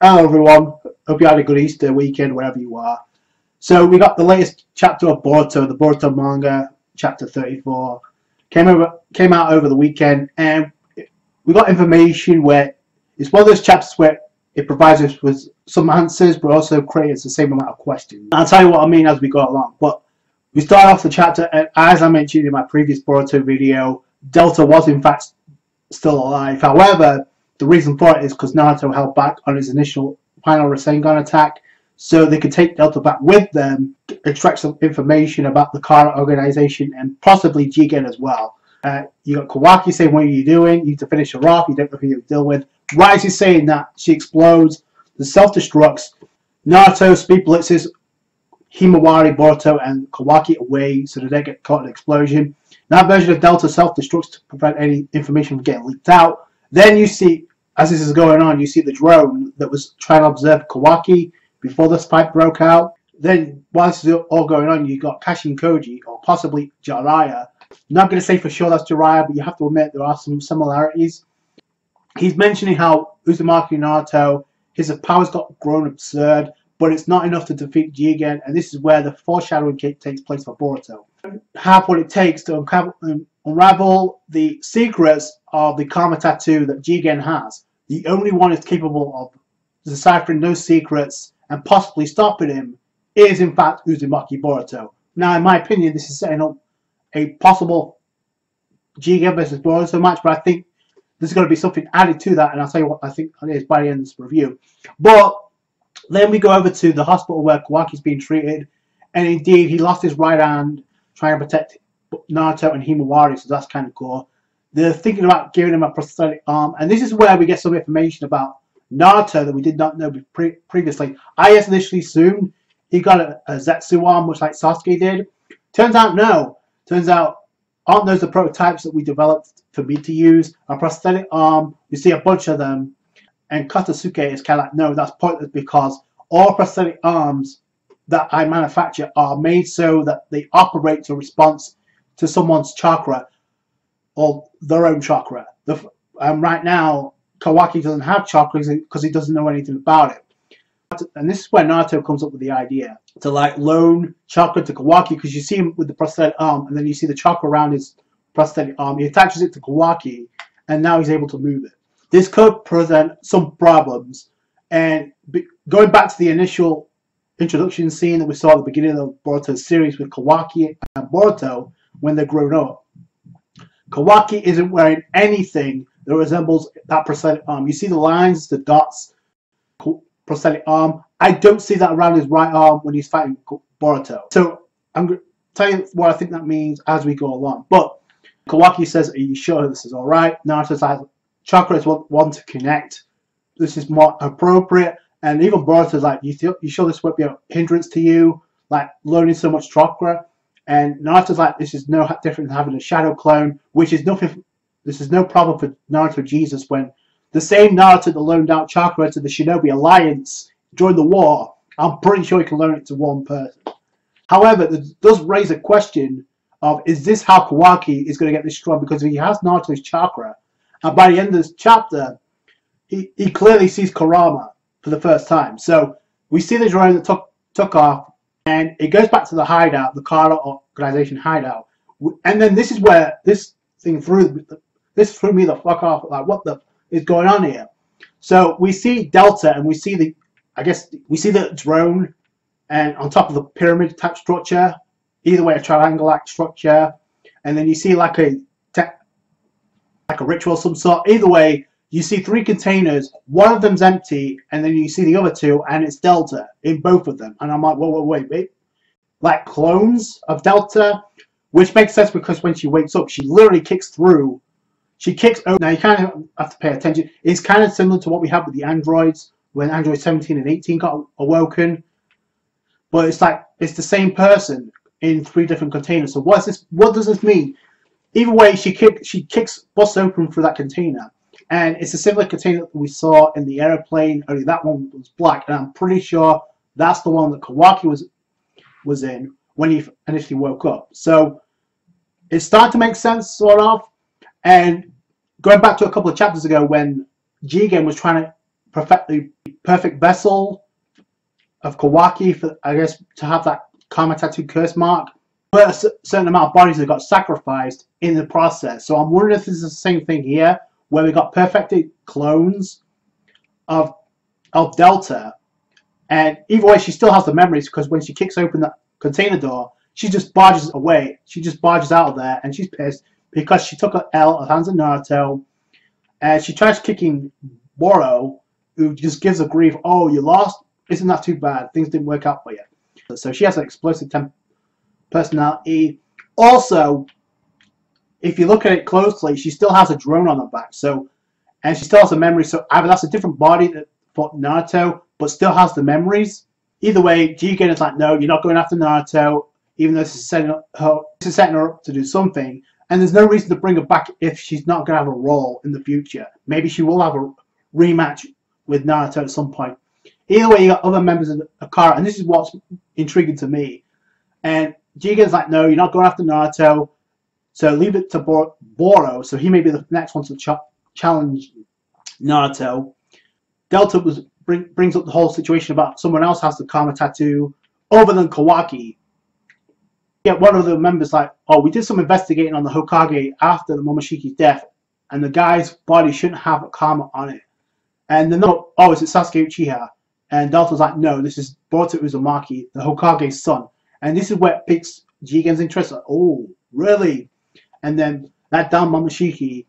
Hello everyone, hope you had a good Easter weekend wherever you are. So we got the latest chapter of Boruto, the Boruto Manga, chapter 34. Came out over the weekend, and we got information where it's one of those chapters where it provides us with some answers but also creates the same amount of questions. I'll tell you what I mean as we go along. But we start off the chapter, and as I mentioned in my previous Boruto video, Delta was in fact still alive. However, the reason for it is because Naruto held back on his initial final Rasengan attack, so they could take Delta back with them, extract some information about the Kara organization and possibly Jigen as well. You got Kawaki saying, "What are you doing? You need to finish her off. You don't know who you deal with." Right as he's saying that, she explodes. The self-destructs. Naruto speed blitzes Himawari, Boruto, and Kawaki away so that they get caught in an explosion. That version of Delta self-destructs to prevent any information from getting leaked out. Then you see, as this is going on, you see the drone that was trying to observe Kawaki before this fight broke out. Then, while this is all going on, you got Kashin Koji, or possibly Jiraiya. Not going to say for sure that's Jiraiya, but you have to admit there are some similarities. He's mentioning how Uzumaki Naruto, his powers got grown absurd, but it's not enough to defeat Jigen, and this is where the foreshadowing takes place for Boruto. Half what it takes to unravel the secrets of the Karma Tattoo that Jigen has. The only one is capable of deciphering those secrets and possibly stopping him is in fact Uzumaki Boruto. Now, in my opinion, this is setting up a possible Jigen versus Boruto match, but I think there's going to be something added to that, and I'll tell you what I think it is by the end of this review. But then we go over to the hospital where Kawaki's being treated, and indeed he lost his right hand trying to protect Naruto and Himawari, so that's kind of cool. They're thinking about giving him a prosthetic arm, and this is where we get some information about Naruto that we did not know previously. I initially assumed he got a Zetsu arm, much like Sasuke did. Turns out no. Turns out aren't those the prototypes that we developed for me to use? A prosthetic arm, you see a bunch of them, and Katasuke is kind of like, no, that's pointless because all prosthetic arms that I manufacture are made so that they operate to response to someone's chakra or their own chakra. Right now, Kawaki doesn't have chakras because he doesn't know anything about it. And this is where Naruto comes up with the idea to like loan chakra to Kawaki, because you see him with the prosthetic arm and then you see the chakra around his prosthetic arm. He attaches it to Kawaki and now he's able to move it. This could present some problems, and going back to the initial introduction scene that we saw at the beginning of Boruto's series with Kawaki and Boruto when they're grown up, Kawaki isn't wearing anything that resembles that prosthetic arm. You see the lines, the dots, prosthetic arm. I don't see that around his right arm when he's fighting Boruto. So I'm going to tell you what I think that means as we go along. But Kawaki says, "Are you sure this is alright?" Naruto says, "Chakras want to connect. This is more appropriate." And even Boruto's like, you sure this won't be a hindrance to you? Like, learning so much chakra? And Naruto's like, this is no different than having a shadow clone, which is nothing. This is no problem for Naruto Jesus when the same Naruto that loaned out chakra to the Shinobi Alliance during the war, I'm pretty sure he can loan it to one person. However, it does raise a question of, is this how Kawaki is going to get this strong? Because if he has Naruto's chakra, and by the end of this chapter, he clearly sees Kurama for the first time. So we see the drone that took off, and it goes back to the hideout, the Kara organization hideout. And then this is where this thing threw me the fuck off. Like, what the is going on here? So we see Delta, and we see the drone, and on top of the pyramid type structure, either way a triangle-like structure, and then you see like a ritual of some sort. Either way, you see three containers. One of them's empty, and then you see the other two, and it's Delta in both of them. And I'm like, whoa, wait. Like clones of Delta, which makes sense because when she wakes up, she literally kicks through. She kicks over. Now, you kind of have to pay attention. It's kind of similar to what we had with the androids when androids 17 and 18 got awoken. But it's like, it's the same person in three different containers. So what does this mean? Either way, she busts open through that container. And it's a similar container that we saw in the airplane, only that one was black. And I'm pretty sure that's the one that Kawaki was in when he initially woke up. So it started to make sense, sort of. And going back to a couple of chapters ago when Jigen was trying to perfect vessel of Kawaki for, I guess, to have that karma tattoo curse mark. But a certain amount of bodies that got sacrificed in the process. So I'm wondering if this is the same thing here, where we got perfected clones of Delta, and either way, she still has the memories, because when she kicks open that container door, she just barges away. She just barges out of there, and she's pissed because she took an L at hands of Naruto, and she tries kicking Boro, who just gives a grief. Oh, you lost? Isn't that too bad? Things didn't work out for you. So she has an explosive personality. Also, if you look at it closely, she still has a drone on her back. So, and she still has a memory. So either that's a different body that fought Naruto, but still has the memories. Either way, Jigen is like, no, you're not going after Naruto, even though this is setting her up to do something. And there's no reason to bring her back if she's not going to have a role in the future. Maybe she will have a rematch with Naruto at some point. Either way, you got other members of Akara, and this is what's intriguing to me. And Jigen's like, no, you're not going after Naruto, so leave it to Boro, so he may be the next one to challenge Naruto. Delta brings up the whole situation about someone else has the karma tattoo other than Kawaki. Yet one of the members like, oh, we did some investigating on the Hokage after the Momoshiki's death, and the guy's body shouldn't have a karma on it. And they're not, oh, is it Sasuke Uchiha? And Delta's like, no, this is Boruto Uzumaki, the Hokage's son. And this is where it piques Jigen's interest. Like, oh, really? And then that damn Momoshiki,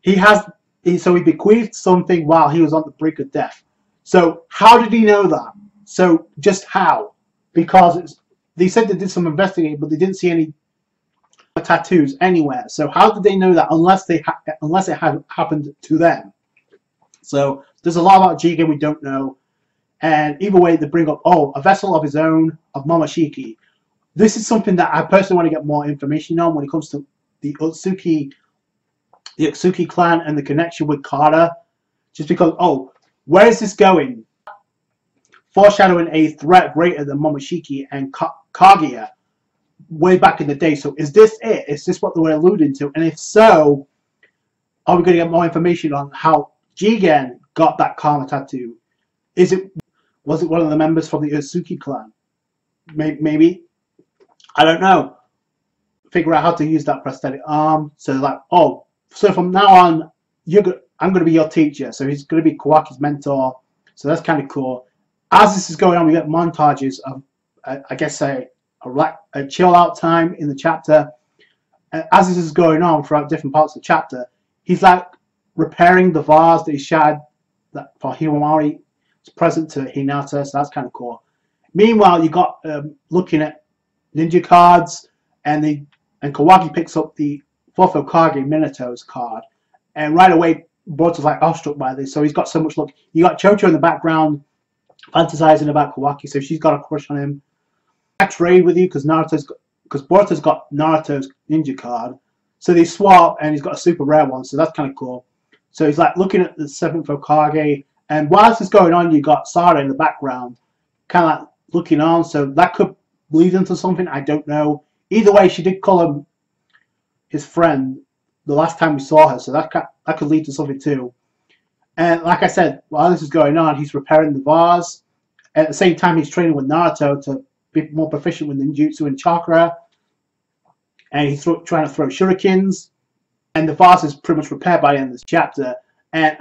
so he bequeathed something while he was on the brink of death. So how did he know that? So just how? Because they said they did some investigating, but they didn't see any tattoos anywhere. So how did they know that unless it had happened to them? So there's a lot about Jigen we don't know. And either way, they bring up, oh, a vessel of his own, of Momoshiki. This is something that I personally want to get more information on when it comes to the Utsuki clan and the connection with Kata. Just because, oh, where is this going? Foreshadowing a threat greater than Momoshiki and Kaguya way back in the day. So is this it? Is this what they were alluding to? And if so, are we going to get more information on how Jigen got that karma tattoo? Was it one of the members from the Utsuki clan? Maybe. I don't know. Figure out how to use that prosthetic arm. So like, oh, so from now on, I'm going to be your teacher. So he's going to be Kawaki's mentor. So that's kind of cool. As this is going on, we get montages of, I guess, a chill out time in the chapter. And as this is going on throughout different parts of the chapter, he's like repairing the vase that he shattered for Himawari. It's present to Hinata, so that's kind of cool. Meanwhile, you got looking at ninja cards, and Kawaki picks up the 4th Hokage Minato's card, and right away Boruto's like awestruck by this. So he's got so much luck. You got Chocho in the background fantasizing about Kawaki, so she's got a crush on him. I trade with you because Boruto's got Naruto's ninja card, so they swap, and he's got a super rare one, so that's kind of cool. So he's like looking at the 7th Hokage. And while this is going on, you got Sarah in the background, kind of like looking on. So that could lead into something. I don't know. Either way, she did call him his friend the last time we saw her. So that could lead to something too. And like I said, while this is going on, he's repairing the vase. At the same time, he's training with Naruto to be more proficient with ninjutsu and chakra. And he's trying to throw shurikens. And the vase is pretty much repaired by the end of this chapter. And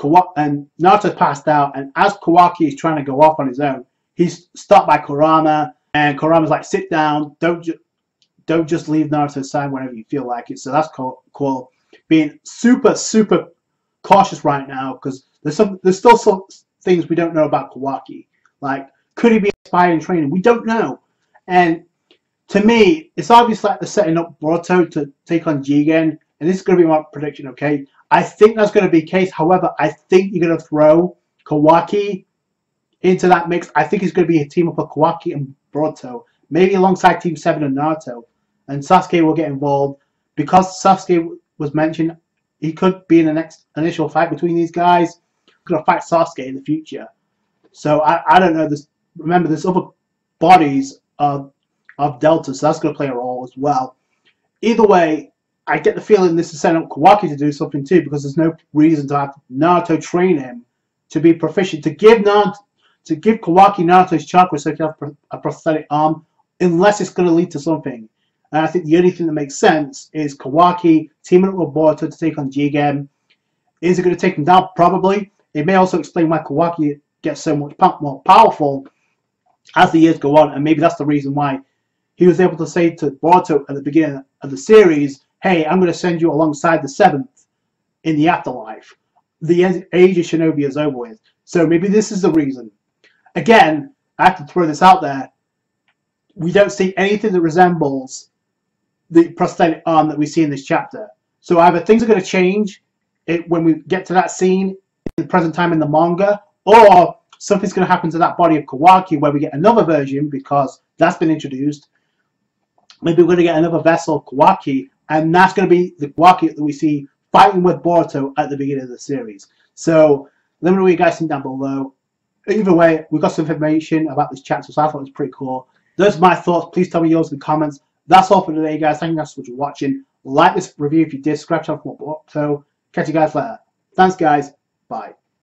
Naruto's passed out, and as Kawaki is trying to go off on his own, he's stopped by Kurama, and Kurama's like, sit down, don't just leave Naruto's side whenever you feel like it. So that's cool. Being super, super cautious right now, because there's still some things we don't know about Kawaki. Like, could he be a spy in training? We don't know. And to me, it's obvious like they're setting up Boruto to take on Jigen, and this is going to be my prediction, okay? I think that's going to be the case. However, I think you're going to throw Kawaki into that mix. I think it's going to be a team up of Kawaki and Boruto, maybe alongside Team 7 and Naruto. And Sasuke will get involved. Because Sasuke was mentioned, he could be in the next initial fight between these guys. He's going to fight Sasuke in the future. So I don't know. Remember, there's other bodies of Delta, so that's going to play a role as well. Either way, I get the feeling this is setting up Kawaki to do something too, because there's no reason to have Naruto train him to be proficient, to give Kawaki Naruto's chakra so he can have a prosthetic arm, unless it's going to lead to something. And I think the only thing that makes sense is Kawaki teaming up with Boruto to take on Jigen. Is it going to take him down? Probably. It may also explain why Kawaki gets so much more powerful as the years go on, and maybe that's the reason why he was able to say to Boruto at the beginning of the series, hey, I'm going to send you alongside the 7th in the afterlife. The age of Shinobi is over with. So maybe this is the reason. Again, I have to throw this out there. We don't see anything that resembles the prosthetic arm that we see in this chapter. So either things are going to change when we get to that scene in the present time in the manga, or something's going to happen to that body of Kawaki where we get another version, because that's been introduced. Maybe we're going to get another vessel of Kawaki, and that's going to be the Kawaki that we see fighting with Boruto at the beginning of the series. So let me know what you guys think down below. Either way, we got some information about this chapter, so I thought it was pretty cool. Those are my thoughts. Please tell me yours in the comments. That's all for today, guys. Thank you so much for watching. Like this review if you did. Subscribe to the channel for more. So catch you guys later. Thanks, guys. Bye.